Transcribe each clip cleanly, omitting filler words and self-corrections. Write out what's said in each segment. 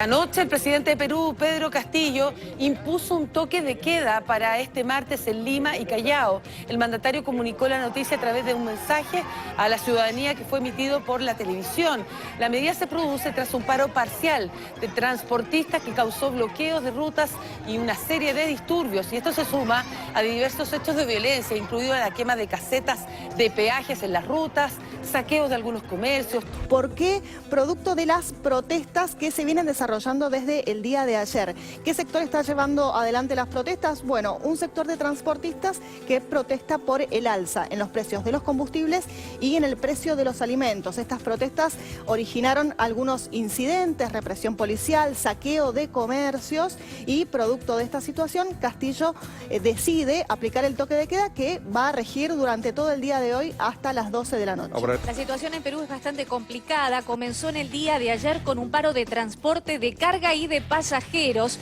Anoche el presidente de Perú, Pedro Castillo, impuso un toque de queda para este martes en Lima y Callao. El mandatario comunicó la noticia a través de un mensaje a la ciudadanía que fue emitido por la televisión. La medida se produce tras un paro parcial de transportistas que causó bloqueos de rutas y una serie de disturbios. Y esto se suma a diversos hechos de violencia, incluido la quema de casetas de peajes en las rutas, saqueos de algunos comercios. ¿Por qué? Producto de las protestas que se vienen desarrollando desde el día de ayer. ¿Qué sector está llevando adelante las protestas? Bueno, un sector de transportistas que protesta por el alza en los precios de los combustibles y en el precio de los alimentos. Estas protestas originaron algunos incidentes, represión policial, saqueo de comercios y producto de esta situación, Castillo decide aplicar el toque de queda que va a regir durante todo el día de hoy hasta las 12 de la noche. La situación en Perú es bastante complicada. Comenzó en el día de ayer con un paro de transporte de carga y de pasajeros.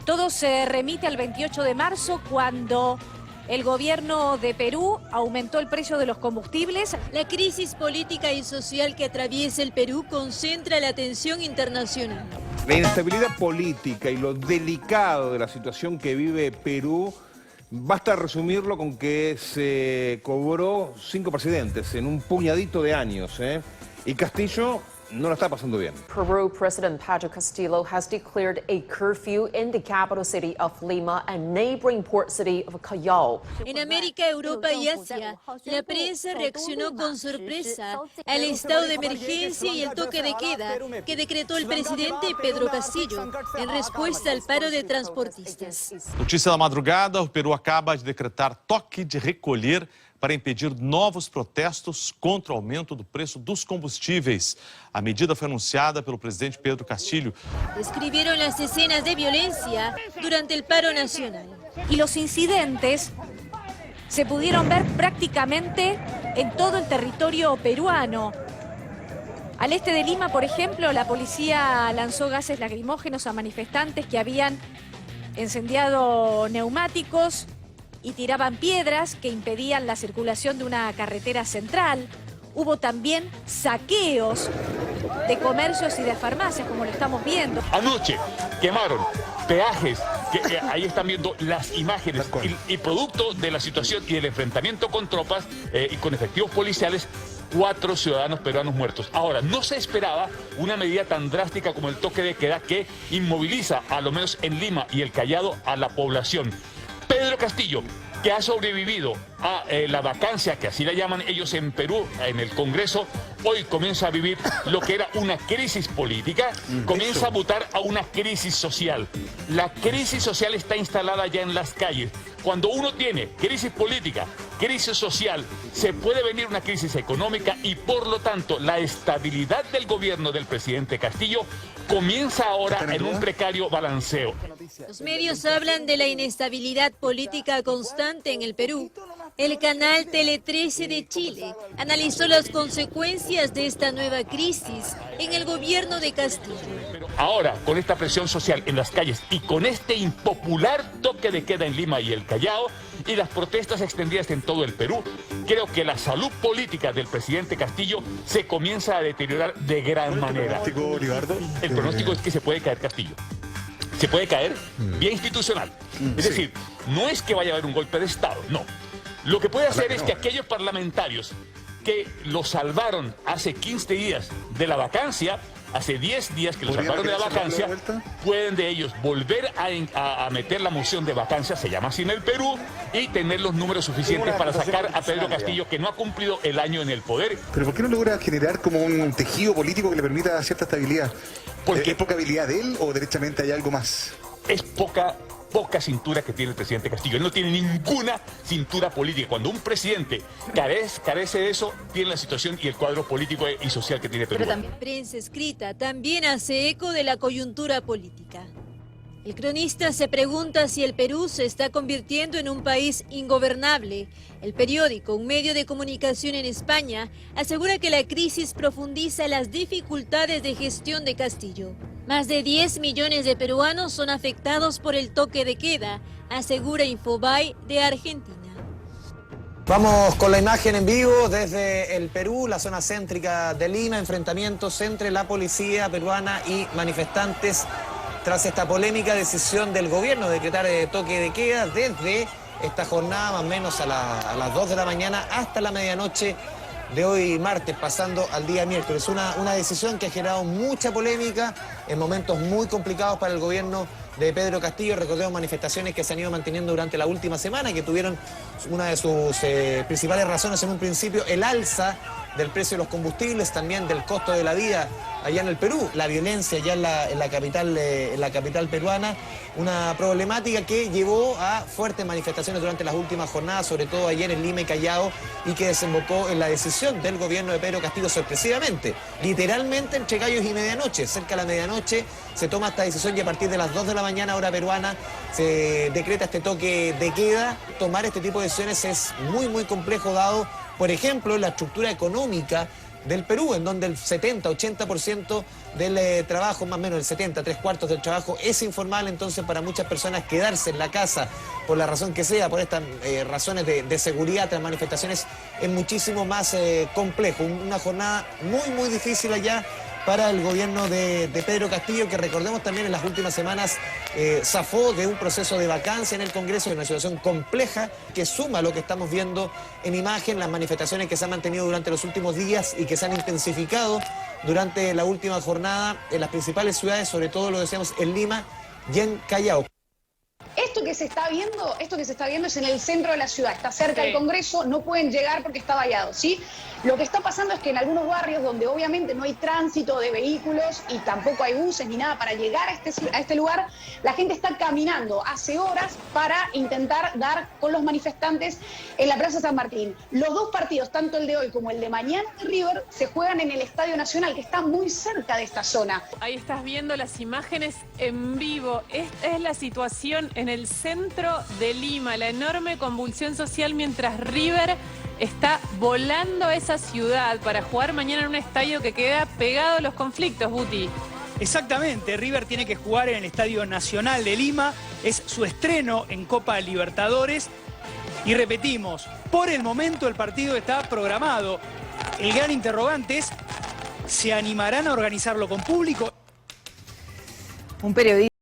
Todo se remite al 28 de marzo cuando el gobierno de Perú aumentó el precio de los combustibles. La crisis política y social que atraviesa el Perú concentra la atención internacional. La inestabilidad política y lo delicado de la situación que vive Perú, basta resumirlo con que se cobró 5 presidentes en un puñadito de años, y Castillo no la está pasando bien. Peru President Pedro Castillo has declared a curfew in the capital city of Lima and neighboring port city of Callao. En América, Europa y Asia, la prensa reaccionó con sorpresa al estado de emergencia y el toque de queda que decretó el presidente Pedro Castillo en respuesta al paro de transportistas. Notícia da madrugada, o Peru acaba de decretar toque de recolher para impedir novos protestos contra o aumento do preço dos combustíveis. A medida foi anunciada pelo presidente Pedro Castillo. Describieron las escenas de violencia durante el paro nacional. Y los incidentes se pudieron ver prácticamente en todo el territorio peruano. Al este de Lima, por ejemplo, la policía lanzó gases lacrimógenos a manifestantes que habían incendiado neumáticos y tiraban piedras que impedían la circulación de una carretera central. Hubo también saqueos de comercios y de farmacias, como lo estamos viendo. Anoche quemaron peajes, que ahí están viendo las imágenes, y producto de la situación y del enfrentamiento con tropas y con efectivos policiales, 4 ciudadanos peruanos muertos. Ahora, no se esperaba una medida tan drástica como el toque de queda que inmoviliza, a lo menos en Lima y el Callao, a la población. Pedro Castillo, que ha sobrevivido a la vacancia, que así la llaman ellos en Perú, en el Congreso, hoy comienza a vivir lo que era una crisis política, comienza a mutar a una crisis social. La crisis social está instalada ya en las calles. Cuando uno tiene crisis política, crisis social, se puede venir una crisis económica y por lo tanto la estabilidad del gobierno del presidente Castillo comienza ahora en un precario balanceo. Los medios hablan de la inestabilidad política constante en el Perú. El canal Tele 13 de Chile analizó las consecuencias de esta nueva crisis en el gobierno de Castillo. Ahora, con esta presión social en las calles y con este impopular toque de queda en Lima y el Callao y las protestas extendidas en todo el Perú, creo que la salud política del presidente Castillo se comienza a deteriorar de gran manera. El pronóstico es que se puede caer Castillo. Se puede caer vía institucional. Es decir, no es que vaya a haber un golpe de Estado, no. Lo que puede hacer es que aquellos parlamentarios que lo salvaron hace 15 días de la vacancia, hace 10 días que lo salvaron de la vacancia, pueden de ellos volver a meter la moción de vacancia, se llama así en el Perú, y tener los números suficientes para sacar a Pedro Castillo, que no ha cumplido el año en el poder. ¿Pero por qué no logra generar como un tejido político que le permita cierta estabilidad? Porque ¿Es poca habilidad de él o derechamente hay algo más? Es poca cintura que tiene el presidente Castillo. Él no tiene ninguna cintura política. Cuando un presidente carece de eso, tiene la situación y el cuadro político y social que tiene Perú. Pero también la prensa escrita también hace eco de la coyuntura política. El cronista se pregunta si el Perú se está convirtiendo en un país ingobernable. El periódico, un medio de comunicación en España, asegura que la crisis profundiza las dificultades de gestión de Castillo. Más de 10 millones de peruanos son afectados por el toque de queda, asegura Infobae de Argentina. Vamos con la imagen en vivo desde el Perú, la zona céntrica de Lima, enfrentamientos entre la policía peruana y manifestantes tras esta polémica decisión del gobierno de decretar toque de queda desde esta jornada más o menos a las 2 de la mañana hasta la medianoche de hoy martes, pasando al día miércoles. Una decisión que ha generado mucha polémica en momentos muy complicados para el gobierno de Pedro Castillo. Recordemos manifestaciones que se han ido manteniendo durante la última semana y que tuvieron una de sus principales razones en un principio, el alza del precio de los combustibles, también del costo de la vida allá en el Perú, la violencia allá en la capital peruana, una problemática que llevó a fuertes manifestaciones durante las últimas jornadas, sobre todo ayer en Lima y Callao, y que desembocó en la decisión del gobierno de Pedro Castillo sorpresivamente, literalmente entre gallos y medianoche. Cerca de la medianoche se toma esta decisión y a partir de las 2 de la mañana, hora peruana, se decreta este toque de queda. Tomar este tipo de decisiones es muy complejo, dado, por ejemplo, la estructura económica del Perú, en donde el 70-80% del trabajo, más o menos el 70, 3/4 del trabajo es informal. Entonces para muchas personas quedarse en la casa, por la razón que sea, por estas razones de seguridad tras manifestaciones, es muchísimo más complejo. Una jornada muy difícil allá para el gobierno de Pedro Castillo, que recordemos también en las últimas semanas zafó de un proceso de vacancia en el Congreso, de una situación compleja que suma lo que estamos viendo en imagen, las manifestaciones que se han mantenido durante los últimos días y que se han intensificado durante la última jornada en las principales ciudades, sobre todo lo decíamos en Lima y en Callao. Esto que se está viendo es en el centro de la ciudad, está cerca del Congreso, no pueden llegar porque está vallado, ¿sí? Lo que está pasando es que en algunos barrios donde obviamente no hay tránsito de vehículos y tampoco hay buses ni nada para llegar a este lugar, la gente está caminando hace horas para intentar dar con los manifestantes en la Plaza San Martín. Los dos partidos, tanto el de hoy como el de mañana de River, se juegan en el Estadio Nacional, que está muy cerca de esta zona. Ahí estás viendo las imágenes en vivo. Esta es la situación en el centro de Lima, la enorme convulsión social mientras River está volando a esa ciudad para jugar mañana en un estadio que queda pegado a los conflictos, Buti. Exactamente, River tiene que jugar en el Estadio Nacional de Lima, es su estreno en Copa Libertadores y repetimos, por el momento el partido está programado. El gran interrogante es, ¿se animarán a organizarlo con público? Un periodista